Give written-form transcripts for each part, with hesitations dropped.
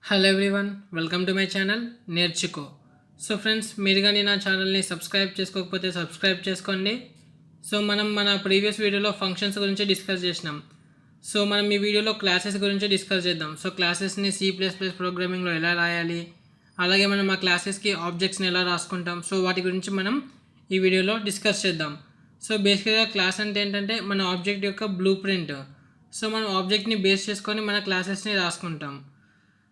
Hello everyone, welcome to my channel నేర్చుకో. So friends, మీరు కానీ నా ఛానల్ని సబ్స్క్రైబ్ చేసుకోకపోతే సబ్స్క్రైబ్ చేసుకోండి. సో మనం మన ప్రీవియస్ వీడియోలో ఫంక్షన్స్ గురించి డిస్కస్ చేసినాం. సో మనం ఈ వీడియోలో క్లాసెస్ గురించి డిస్కస్ చేద్దాం. సో క్లాసెస్ని C++ ప్రోగ్రామింగ్లో ఎలా రాయాలి, అలాగే మనం ఆ క్లాసెస్కి ఆబ్జెక్ట్స్ని ఎలా రాసుకుంటాం, సో వాటి గురించి మనం ఈ వీడియోలో డిస్కస్ చేద్దాం. సో బేసిక్గా క్లాస్ అంటే ఏంటంటే మన ఆబ్జెక్ట్ యొక్క బ్లూ ప్రింట్. సో మనం ఆబ్జెక్ట్ని బేస్ చేసుకొని మన క్లాసెస్ని రాసుకుంటాం.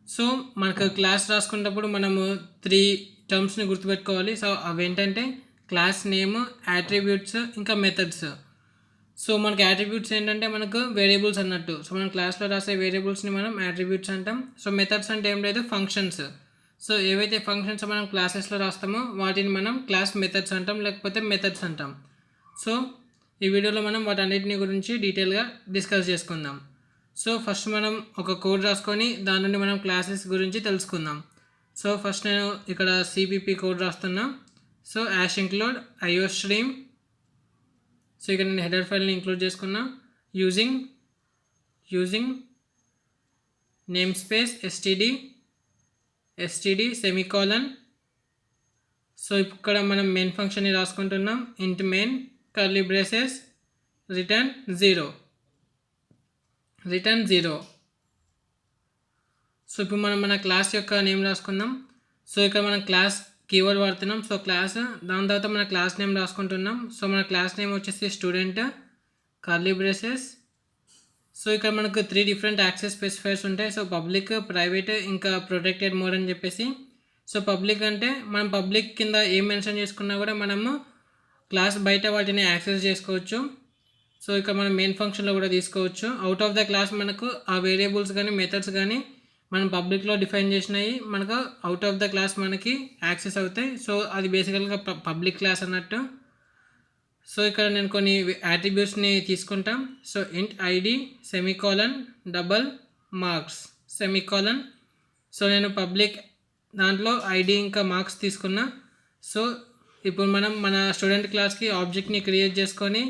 సో మనకు క్లాస్ రాసుకున్నప్పుడు మనము 3 టర్మ్స్ని గుర్తుపెట్టుకోవాలి. సో అవి ఏంటంటే క్లాస్ నేమ్, యాట్రిబ్యూట్స్, ఇంకా మెథడ్స్. సో మనకి యాట్రిబ్యూట్స్ ఏంటంటే మనకు వేరియబుల్స్ అన్నట్టు. సో మనం క్లాస్లో రాసే వేరియబుల్స్ని మనం యాట్రిబ్యూట్స్ అంటాం. సో మెథడ్స్ అంటే ఏం లేదు, ఫంక్షన్స్. సో ఏవైతే ఫంక్షన్స్ మనం క్లాసెస్లో రాస్తామో వాటిని మనం క్లాస్ మెథడ్స్ అంటాం, లేకపోతే మెథడ్స్ అంటాం. సో ఈ వీడియోలో మనం వాటన్నిటిని గురించి డీటెయిల్గా డిస్కస్ చేసుకుందాం. సో ఫస్ట్ మనం ఒక కోడ్ రాసుకొని దాని నుండి మనం క్లాసెస్ గురించి తెలుసుకుందాం. సో ఫస్ట్ నేను ఇక్కడ సిపిపి కోడ్ రాస్తున్నా. So hash include iostream. So ఇక్కడ నేను హెడర్ ఫైల్ని ఇంక్లూడ్ చేసుకున్నా. Using namespace std semicolon. So ఇక్కడ మనం మెయిన్ ఫంక్షన్ని రాసుకుంటున్నాం. Int main curly braces return 0. So ఇప్పుడు మనం మన క్లాస్ యొక్క నేమ్ రాసుకుందాం. సో ఇక్కడ మనం క్లాస్ కీవర్డ్ వాడుతున్నాం. సో క్లాస్, దాని తర్వాత మన క్లాస్ నేమ్ రాసుకుంటున్నాం. సో మన క్లాస్ నేమ్ వచ్చేసి స్టూడెంట్ కర్లీ బ్రేసెస్. సో ఇక్కడ మనకు 3 డిఫరెంట్ యాక్సెస్ స్పెసిఫైర్స్ ఉంటాయి. సో పబ్లిక్, ప్రైవేట్, ఇంకా ప్రొటెక్టెడ్ మోడ్ అని చెప్పేసి. సో పబ్లిక్ అంటే మనం పబ్లిక్ కింద ఏం మెన్షన్ చేసుకున్నా కూడా మనము క్లాస్ బయట వాటిని యాక్సెస్ చేసుకోవచ్చు. సో ఇక్కడ మనం మెయిన్ ఫంక్షన్లో కూడా తీసుకోవచ్చు. అవుట్ ఆఫ్ ద క్లాస్ మనకు ఆ వేరియబుల్స్ కానీ మెథడ్స్ కానీ మనం పబ్లిక్లో డిఫైన్ చేసినవి మనకు అవుట్ ఆఫ్ ద క్లాస్ మనకి యాక్సెస్ అవుతాయి. సో అది బేసికల్గా పబ్లిక్ క్లాస్ అన్నట్టు. సో ఇక్కడ నేను కొన్ని యాట్రిబ్యూట్స్ని తీసుకుంటాం. సో ఇంట్ ID semicolon double marks semicolon. So నేను పబ్లిక్ దాంట్లో ఐడి ఇంకా మార్క్స్ తీసుకున్నా. సో ఇప్పుడు మనం మన స్టూడెంట్ క్లాస్కి ఆబ్జెక్ట్ని క్రియేట్ చేసుకొని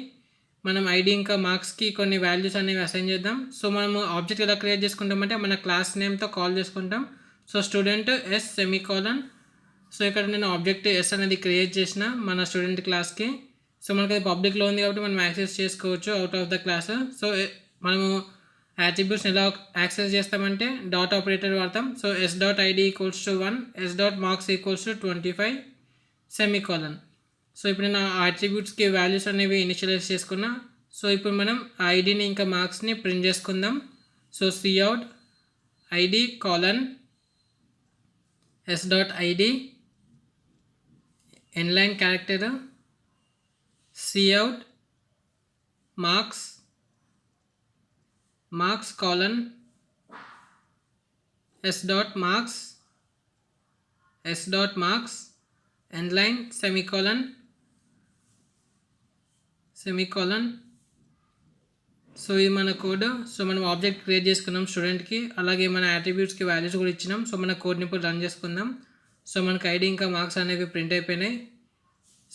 మనం ఐడి ఇంకా మార్క్స్కి కొన్ని వాల్యూస్ అనేవి అసైన్ చేద్దాం. సో మనము ఆబ్జెక్ట్ ఎలా క్రియేట్ చేసుకుంటామంటే మన క్లాస్ నేమ్తో కాల్ చేసుకుంటాం. So student S semicolon. So ఇక్కడ నేను ఆబ్జెక్ట్ ఎస్ అనేది క్రియేట్ చేసిన మన స్టూడెంట్ క్లాస్కి. సో మనకి అది పబ్లిక్లో ఉంది కాబట్టి మనం యాక్సెస్ చేసుకోవచ్చు out of the class. So మనము యాట్రిబ్యూట్స్ని ఎలా యాక్సెస్ చేస్తామంటే డాట్ ఆపరేటర్ వాడతాం. So S dot ID equals to 1, S dot marks equals to 25 semicolon. So ఇప్పుడు నేను ఆ అట్రిబ్యూట్స్కి వాల్యూస్ అనేవి ఇనిషియలైజ్ చేసుకున్నా. సో ఇప్పుడు మనం ఐడిని ఇంకా మార్క్స్ని ప్రింట్ చేసుకుందాం. So cout ID colon S dot ID N Line character cout marks colon S dot marks N Line semicolon. So ఇది మన కోడ్. సో మనం ఆబ్జెక్ట్ క్రియేట్ చేసుకున్నాం స్టూడెంట్కి, అలాగే మన యాట్రిబ్యూట్స్కి వాల్యూస్ కూడా ఇచ్చినాం. సో మన కోడ్ని ఇప్పుడు రన్ చేసుకుందాం. సో మనకి ఐడి ఇంకా మార్క్స్ అనేవి ప్రింట్ అయిపోయినాయి.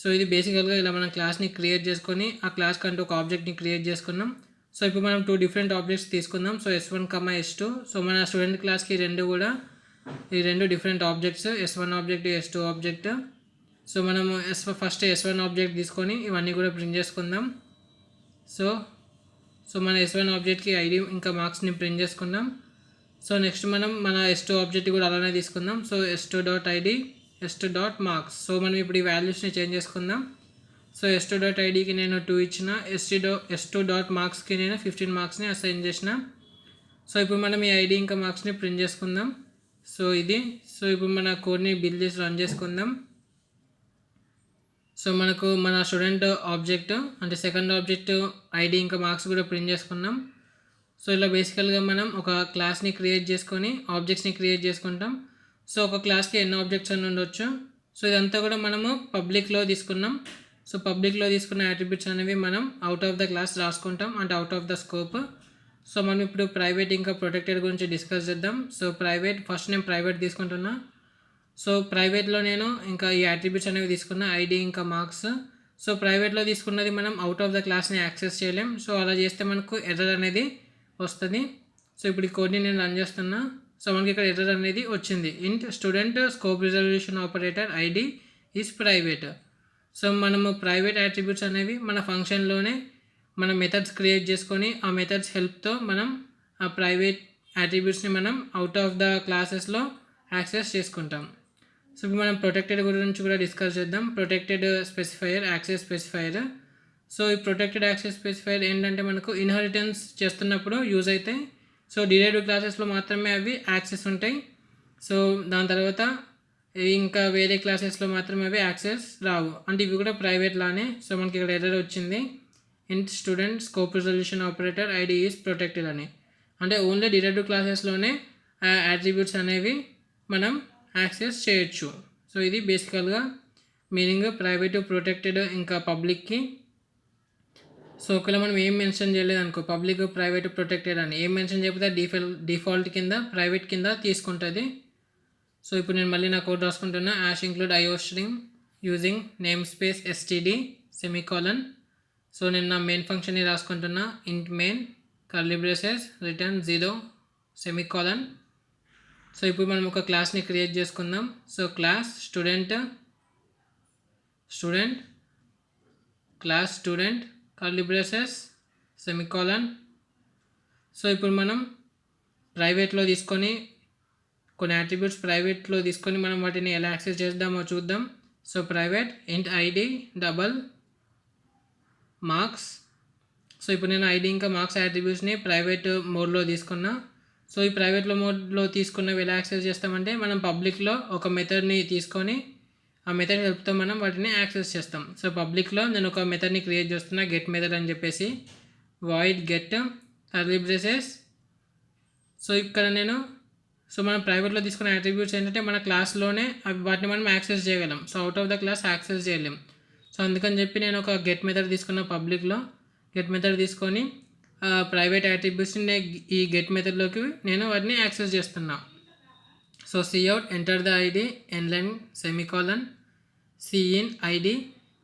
సో ఇది బేసికల్గా ఇలా మనం క్లాస్ని క్రియేట్ చేసుకొని ఆ క్లాస్ కంటూ ఒక ఆబ్జెక్ట్ని క్రియేట్ చేసుకున్నాం. సో ఇప్పుడు మనం 2 డిఫరెంట్ ఆబ్జెక్ట్స్ తీసుకుందాం. So S1, S2. సో మన స్టూడెంట్ క్లాస్కి ఈ రెండు different objects, S1 object, S2 object. So మనము ఫస్ట్ S1 ఆబ్జెక్ట్ తీసుకొని ఇవన్నీ కూడా ప్రింట్ చేసుకుందాం. సో మన S1 ఆబ్జెక్ట్కి ఐడి ఇంకా మార్క్స్ని ప్రింట్ చేసుకుందాం. సో నెక్స్ట్ మనం మన S2 ఆబ్జెక్ట్ కూడా అలానే తీసుకుందాం. So S2 dot ID, S2 dot marks. So మనం ఇప్పుడు ఈ వాల్యూస్ని చేంజ్ చేసుకుందాం. సో S2 డాట్ ఐడికి నేను 2 ఇచ్చిన, S2 డాట్ మార్క్స్కి నేను 15 మార్క్స్ని అసైన్ చేసిన. సో ఇప్పుడు మనం ఈ ఐడి ఇంకా మార్క్స్ని ప్రింట్ చేసుకుందాం. సో ఇప్పుడు మన కోడ్ని బిల్డ్ చేసి రన్ చేసుకుందాం. సో మనకు మన స్టూడెంట్ ఆబ్జెక్ట్ అంటే సెకండ్ ఆబ్జెక్ట్ ఐడి ఇంకా మార్క్స్ కూడా ప్రింట్ చేసుకున్నాం. సో ఇలా బేసికల్గా మనం ఒక క్లాస్ని క్రియేట్ చేసుకొని ఆబ్జెక్ట్స్ని క్రియేట్ చేసుకుంటాం. సో ఒక క్లాస్కి ఎన్ని ఆబ్జెక్ట్స్ అని ఉండొచ్చు. సో ఇదంతా కూడా మనము పబ్లిక్లో తీసుకున్నాం. సో పబ్లిక్లో తీసుకున్న యాట్రిబ్యూట్స్ అనేవి మనం అవుట్ ఆఫ్ ద క్లాస్ రాసుకుంటాం, అంటే out of the scope. So మనం ఇప్పుడు ప్రైవేట్ ఇంకా ప్రొటెక్టెడ్ గురించి డిస్కస్ చేద్దాం. సో ఫస్ట్ నేను ప్రైవేట్ తీసుకుంటున్నా. సో ప్రైవేట్లో నేను ఇంకా ఈ యాట్రిబ్యూట్స్ అనేవి తీసుకున్న ఐడి ఇంకా మార్క్స్. సో ప్రైవేట్లో తీసుకున్నది మనం అవుట్ ఆఫ్ ద క్లాస్ని యాక్సెస్ చేయలేం. సో అలా చేస్తే మనకు ఎర్రర్ అనేది వస్తుంది. సో ఇప్పుడు ఈ కోడ్ని నేను రన్ చేస్తున్నా. సో మనకి ఇక్కడ ఎర్రర్ అనేది వచ్చింది. ఇంట్ student scope resolution operator ID is private. So మనము ప్రైవేట్ అట్రిబ్యూట్స్ అనేవి మన ఫంక్షన్లోనే మన మెథడ్స్ క్రియేట్ చేసుకొని ఆ మెథడ్స్ హెల్ప్తో మనం ఆ ప్రైవేట్ అట్రిబ్యూట్స్ని మనం అవుట్ ఆఫ్ ద క్లాసెస్లో యాక్సెస్ చేసుకుంటాం. సో ఇప్పుడు మనం ప్రొటెక్టెడ్ గురించి కూడా డిస్కస్ చేద్దాం. Protected specifier, access specifier. So ఈ ప్రొటెక్టెడ్ యాక్సెస్ స్పెసిఫైయర్ ఏంటంటే మనకు ఇన్హెరిటెన్స్ చేస్తున్నప్పుడు యూజ్ అవుతాయి. సో డిరైవ్డ్ క్లాసెస్లో మాత్రమే అవి యాక్సెస్ ఉంటాయి. సో దాని తర్వాత ఇంకా వేరే క్లాసెస్లో మాత్రమే అవి యాక్సెస్ రావు. అంటే ఇవి కూడా ప్రైవేట్ లానే. సో మనకి ఇక్కడ ఎర్రర్ వచ్చింది, ఇంట్ student scope resolution operator ID is protected అని. అంటే ఓన్లీ డిరైవ్డ్ క్లాసెస్లోనే అట్రిబ్యూట్స్ అనేవి మనం యాక్సెస్ చేయొచ్చు. సో ఇది బేసికల్గా మీనింగ్ ప్రైవేట్, ప్రొటెక్టెడ్ ఇంకా పబ్లిక్కి. సో ఒకవేళ మనం ఏం మెన్షన్ చేయలేదు అనుకో, పబ్లిక్, ప్రైవేట్, ప్రొటెక్టెడ్ అని ఏం మెన్షన్ చేయకపోతే డిఫాల్ట్ కింద ప్రైవేట్ కింద తీసుకుంటుంది. సో ఇప్పుడు నేను మళ్ళీ నా కోడ్ రాసుకుంటున్నా. Hash include iostream using namespace STD semicolon. So నేను నా మెయిన్ ఫంక్షన్ని రాసుకుంటున్నా. Int main curly braces return 0 semicolon. So ఇప్పుడు మనం ఒక క్లాస్ని క్రియేట్ చేసుకుందాం. So class student class student curly braces semicolon. So ఇప్పుడు మనం ప్రైవేట్లో తీసుకొని కొన్ని అట్రిబ్యూట్స్ ప్రైవేట్లో తీసుకొని మనం వాటిని ఎలా యాక్సెస్ చేద్దామో చూద్దాం. సో ప్రైవేట్ ఇంట్ ఐడి డబల్ మార్క్స్. సో ఇప్పుడు నేను ఐడి ఇంకా మార్క్స్ అట్రిబ్యూట్స్ని ప్రైవేట్ మోడ్లో తీసుకున్నా. సో ఈ ప్రైవేట్లో మోడ్లో తీసుకున్నవి ఎలా యాక్సెస్ చేస్తామంటే మనం పబ్లిక్లో ఒక మెథడ్ని తీసుకొని ఆ మెథడ్ హెల్ప్తో మనం వాటిని యాక్సెస్ చేస్తాం. సో పబ్లిక్లో నేను ఒక మెథడ్ని క్రియేట్ చేస్తున్నా, గెట్ మెథడ్ అని చెప్పేసి, void get curly braces. So ఇక్కడ సో మనం ప్రైవేట్లో తీసుకున్న అట్రిబ్యూట్స్ ఏంటంటే మన క్లాస్లోనే వాటిని మనం యాక్సెస్ చేయగలం. So out of the class access చేయలేం. సో అందుకని చెప్పి నేను ఒక గెట్ మెథడ్ తీసుకున్న, పబ్లిక్లో గెట్ మెథడ్ తీసుకొని ప్రైవేట్ అట్రిబ్యూట్స్ని ఈ గెట్ మెథడ్లోకి నేను వాటిని యాక్సెస్ చేస్తున్నా. So cout enter the ID ఎన్లైన్ సెమీకాలన్ సిఇన్ ఐడి.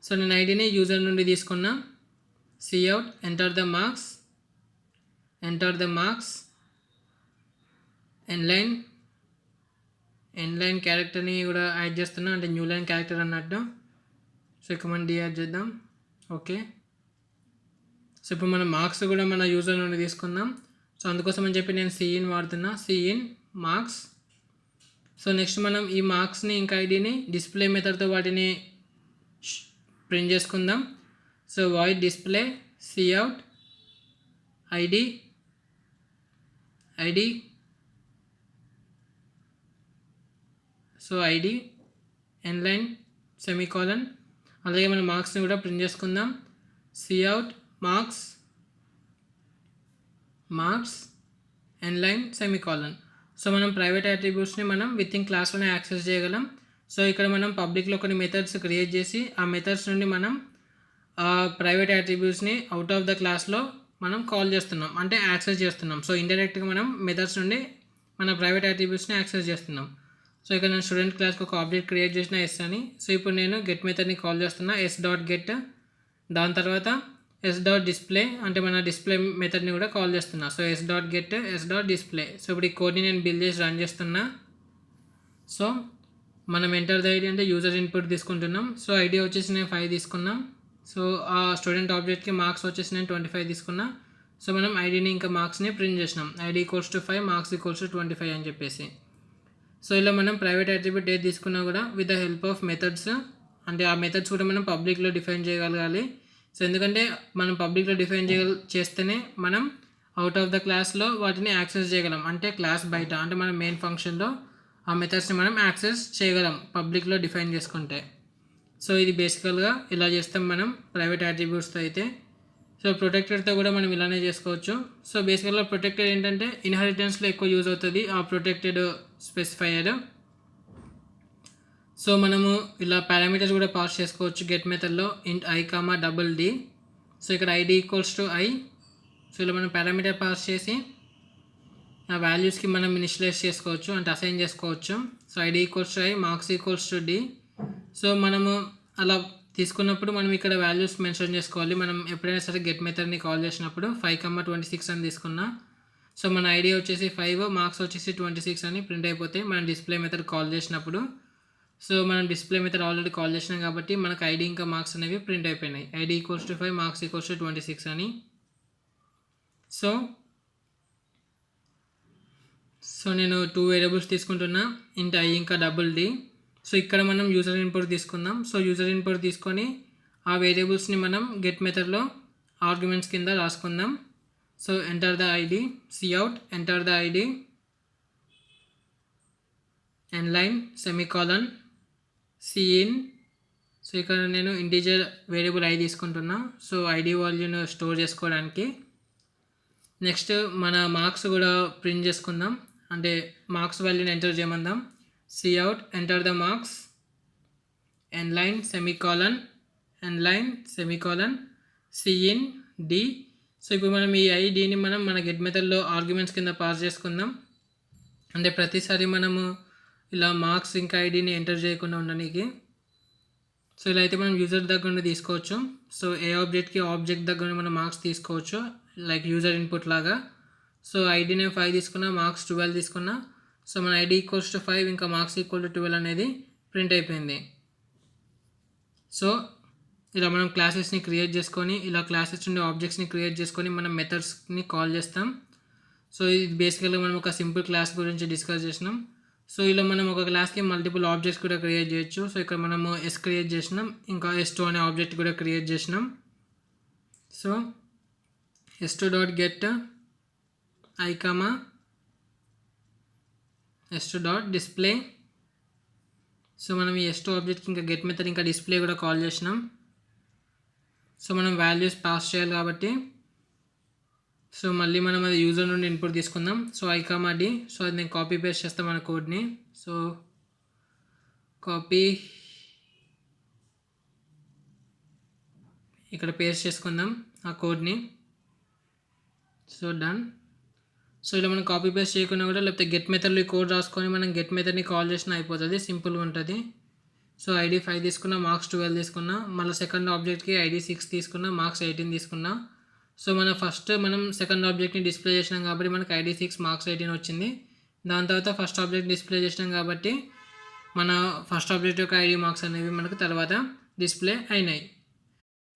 సో నేను ఐడిని యూజర్ నుండి తీసుకున్నా. సిఅవుట్ ఎంటర్ ద మార్క్స్ ఎన్లైన్ క్యారెక్టర్ని కూడా యాడ్ చేస్తున్నా, అంటే న్యూ లైన్ క్యారెక్టర్ అన్నట్టు. సో ఇక్కడ మనం యాడ్ చేద్దాం. ఓకే. సో ఇప్పుడు మనం మార్క్స్ కూడా మన యూజర్ నుండి తీసుకుందాం. సో అందుకోసం అని చెప్పి నేను సిఇన్ వాడుతున్నా, సిఇన్ మార్క్స్. సో నెక్స్ట్ మనం ఈ మార్క్స్ని ఇంకా ఐడిని డిస్ప్లే మెథడ్తో వాటిని ప్రింట్ చేసుకుందాం. So void display cout ID so ID ఎన్లైన్ సెమీకాలన్. అలాగే మనం మార్క్స్ని కూడా ప్రింట్ చేసుకుందాం. Cout marks N Line semicolon. So మనం ప్రైవేట్ అట్రిబ్యూట్స్ని మనం విత్ ఇన్ క్లాస్లోనే యాక్సెస్ చేయగలం. సో ఇక్కడ మనం పబ్లిక్లో కొన్ని మెథడ్స్ క్రియేట్ చేసి ఆ మెథడ్స్ నుండి మనం ప్రైవేట్ అట్రిబ్యూట్స్ని అవుట్ ఆఫ్ ద క్లాస్లో మనం కాల్ చేస్తున్నాం, అంటే యాక్సెస్ చేస్తున్నాం. సో ఇండైరెక్ట్గా మనం మెథడ్స్ నుండి మన ప్రైవేట్ అట్రిబ్యూట్స్ని యాక్సెస్ చేస్తున్నాం. సో ఇక్కడ నేను స్టూడెంట్ క్లాస్కి ఒక ఆబ్జెక్ట్ క్రియేట్ చేసిన ఎస్ అని. సో ఇప్పుడు నేను గెట్ మెథడ్ని కాల్ చేస్తున్నా, s.get. దాని తర్వాత s.display అంటే మన డిస్ప్లే మెథడ్ని కూడా కాల్ చేస్తున్నా. So s.get s.display. సో ఇప్పుడు ఈ కోడ్ని నేను బిల్డ్ చేసి రన్ చేస్తున్నా. సో మనం ఎంటర్ ద ఐడి అంటే యూజర్ ఇన్పుట్ తీసుకుంటున్నాం. సో ఐడి వచ్చేసి నేను 5 తీసుకున్నాం. సో ఆ స్టూడెంట్ ఆబ్జెక్ట్కి మార్క్స్ వచ్చేసి నేను 25 తీసుకున్నా. సో మనం ఐడిని ఇంకా మార్క్స్ని ప్రింట్ చేసినాం. ID equals to 5, marks equals to 25 అని చెప్పేసి. సో ఇలా మనం ప్రైవేట్ అట్రిబ్యూట్ ఏది తీసుకున్నా కూడా with the help of methods, అంటే ఆ మెథడ్స్ కూడా మనం పబ్లిక్లో డిఫైన్ చేయగలగాలి. సో ఎందుకంటే మనం పబ్లిక్లో డిఫైన్ చేస్తేనే మనం అవుట్ ఆఫ్ ద క్లాస్లో వాటిని యాక్సెస్ చేయగలం. అంటే క్లాస్ బయట, అంటే మన మెయిన్ ఫంక్షన్లో ఆ మెథడ్స్ని మనం యాక్సెస్ చేయగలం పబ్లిక్లో డిఫైన్ చేసుకుంటే. సో ఇది బేసికల్గా ఇలా చేస్తాం మనం ప్రైవేట్ అట్రిబ్యూట్స్తో అయితే. సో ప్రొటెక్టెడ్తో కూడా మనం ఇలానే చేసుకోవచ్చు. సో బేసికల్గా ప్రొటెక్టెడ్ ఏంటంటే ఇన్హెరిటెన్స్లో ఎక్కువ యూజ్ అవుతుంది ఆ ప్రొటెక్టెడ్ స్పెసిఫైయర్. సో మనము ఇలా పారామీటర్స్ కూడా పాస్ చేసుకోవచ్చు గెట్ మెథడ్లో. ఇంట్ i, d. సో ఇక్కడ ID equals to i. So ఇలా మనం పారామీటర్ పాస్ చేసి ఆ వాల్యూస్కి మనం ఇనిషియలైజ్ చేసుకోవచ్చు, అంటే అసైన్ చేసుకోవచ్చు. So ID equals to i, marks equals to d. So మనము అలా తీసుకున్నప్పుడు మనం ఇక్కడ వాల్యూస్ మెన్షన్ చేసుకోవాలి. మనం ఎప్పుడైనా సరే గెట్ మెథడ్ని కాల్ చేసినప్పుడు 5, 26 అని తీసుకున్నా. సో మన ఐడి వచ్చేసి 5, మార్క్స్ వచ్చేసి 26 అని ప్రింట్ అయిపోతాయి మనం డిస్ప్లే మెథడ్ కాల్ చేసినప్పుడు. సో మనం డిస్ప్లే మెథడ్ ఆల్రెడీ కాల్ చేసినాం కాబట్టి మనకు ఐడి ఇంకా మార్క్స్ అనేవి ప్రింట్ అయిపోయినాయి. ID equals to 5, marks equals to 26 అని. సో నేను 2 వేరియబుల్స్ తీసుకుంటున్నా, ఇంట్ ఐ ఇంకా డబుల్ డి. సో ఇక్కడ మనం యూజర్ ఇన్పుట్ తీసుకుందాం. సో యూజర్ ఇన్పుట్ తీసుకొని ఆ వేరియబుల్స్ని మనం గెట్ మెథడ్లో ఆర్గ్యుమెంట్స్ కింద రాసుకుందాం. So enter the ID, cout, enter the ID, ఎన్లైన్, సెమీకాలన్, సిఇన్. సో ఇక్కడ నేను ఇంటీజర్ వేరియబుల్ ఐ తీసుకుంటున్నా. సో ఐడి వాల్యూను స్టోర్ చేసుకోవడానికి. నెక్స్ట్ మన మార్క్స్ కూడా ప్రింట్ చేసుకుందాం, అంటే మార్క్స్ వాల్యూని enter చేయమందాం. Cout, enter the marks, N Line, semicolon, N Line, semicolon, cin, D. So ఇప్పుడు మనం ఈ ఐడిని మనం మన గెట్ మెథడ్లో ఆర్గ్యుమెంట్స్ కింద పాస్ చేసుకుందాం. అంటే ప్రతిసారి మనము ఇలా మార్క్స్ ఇంకా ఐడిని ఎంటర్ చేయకుండా ఉండడానికి. సో ఇలా అయితే మనం యూజర్ దగ్గర నుండి తీసుకోవచ్చు. సో ఏ ఆబ్జెక్ట్కి ఆబ్జెక్ట్ దగ్గర నుండి మనం మార్క్స్ తీసుకోవచ్చు, లైక్ యూజర్ ఇన్పుట్ లాగా. సో ఐడి నేను 5 తీసుకున్నా, మార్క్స్ 12 తీసుకున్నా. సో మన ఐడి ఈక్వల్స్ టు 5 ఇంకా మార్క్స్ ఈక్వల్ టు 12 అనేది ప్రింట్ అయిపోయింది. సో ఇలా మనం క్లాసెస్ని క్రియేట్ చేసుకొని, ఇలా క్లాసెస్ నుండి ఆబ్జెక్ట్స్ని క్రియేట్ చేసుకొని మనం మెథడ్స్ని కాల్ చేస్తాం. సో ఇది బేసికల్గా మనం ఒక సింపుల్ క్లాస్ గురించి డిస్కస్ చేసినాం. సో ఇలా మనం ఒక క్లాస్కి మల్టిపుల్ ఆబ్జెక్ట్స్ కూడా క్రియేట్ చేయొచ్చు. సో ఇక్కడ మనము ఎస్ క్రియేట్ చేసినాం, ఇంకా s2 అనే ఆబ్జెక్ట్ కూడా క్రియేట్ చేసినాం. So s2 dot get I comma s2 dot display. So మనం ఈ s2 ఆబ్జెక్ట్కి ఇంకా గెట్ మెథడ్ ఇంకా డిస్ప్లే కూడా కాల్ చేసినాం. సో మనం వాల్యూస్ పాస్ చేయాలి కాబట్టి సో మళ్ళీ మనం అది యూజర్ నుండి ఇన్పుట్ తీసుకుందాం. So I comma D. So అది నేను కాపీ పేస్ట్ చేస్తాం మన కోడ్ని. సో కాపీ ఇక్కడ పేస్ట్ చేసుకుందాం ఆ కోడ్ని. So done. సో ఇలా మనం కాపీ పేస్ట్ చేయకుండా కూడా, లేకపోతే గెట్ మెథడ్లో ఈ కోడ్ రాసుకొని మనం గెట్ మెథడ్ని కాల్ చేసినా అయిపోతుంది, సింపుల్గా ఉంటుంది. సో ఐడి 5 తీసుకున్నా, మార్క్స్ 12 తీసుకున్నా, మళ్ళీ సెకండ్ ఆబ్జెక్ట్కి ఐడి 6 తీసుకున్నా, మార్క్స్ 18 తీసుకున్నా. సో మనం సెకండ్ ఆబ్జెక్ట్ని డిస్ప్లే చేసినాం కాబట్టి మనకి ఐడి 6, మార్క్స్ 18 వచ్చింది. దాని తర్వాత ఫస్ట్ ఆబ్జెక్ట్ డిస్ప్లే చేసినాం కాబట్టి మన ఫస్ట్ ఆబ్జెక్ట్ యొక్క ఐడి, మార్క్స్ అనేవి మనకు తర్వాత డిస్ప్లే అయినాయి.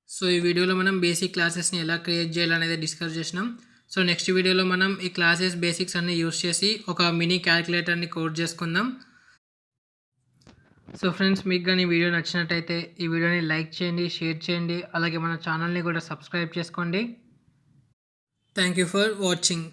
సో ఈ వీడియోలో మనం బేసిక్ క్లాసెస్ని ఎలా క్రియేట్ చేయాలనేది డిస్కస్ చేసినాం. సో నెక్స్ట్ వీడియోలో మనం ఈ క్లాసెస్ బేసిక్స్ అన్ని యూస్ చేసి ఒక మినీ క్యాలిక్యులేటర్ని కోడ్ చేసుకుందాం. సో ఫ్రెండ్స్, మీకు కానీ ఈ వీడియో నచ్చినట్టయితే ఈ వీడియోని లైక్ చేయండి, షేర్ చేయండి, అలాగే మన ఛానల్ని కూడా సబ్స్క్రైబ్ చేసుకోండి. Thank you for watching.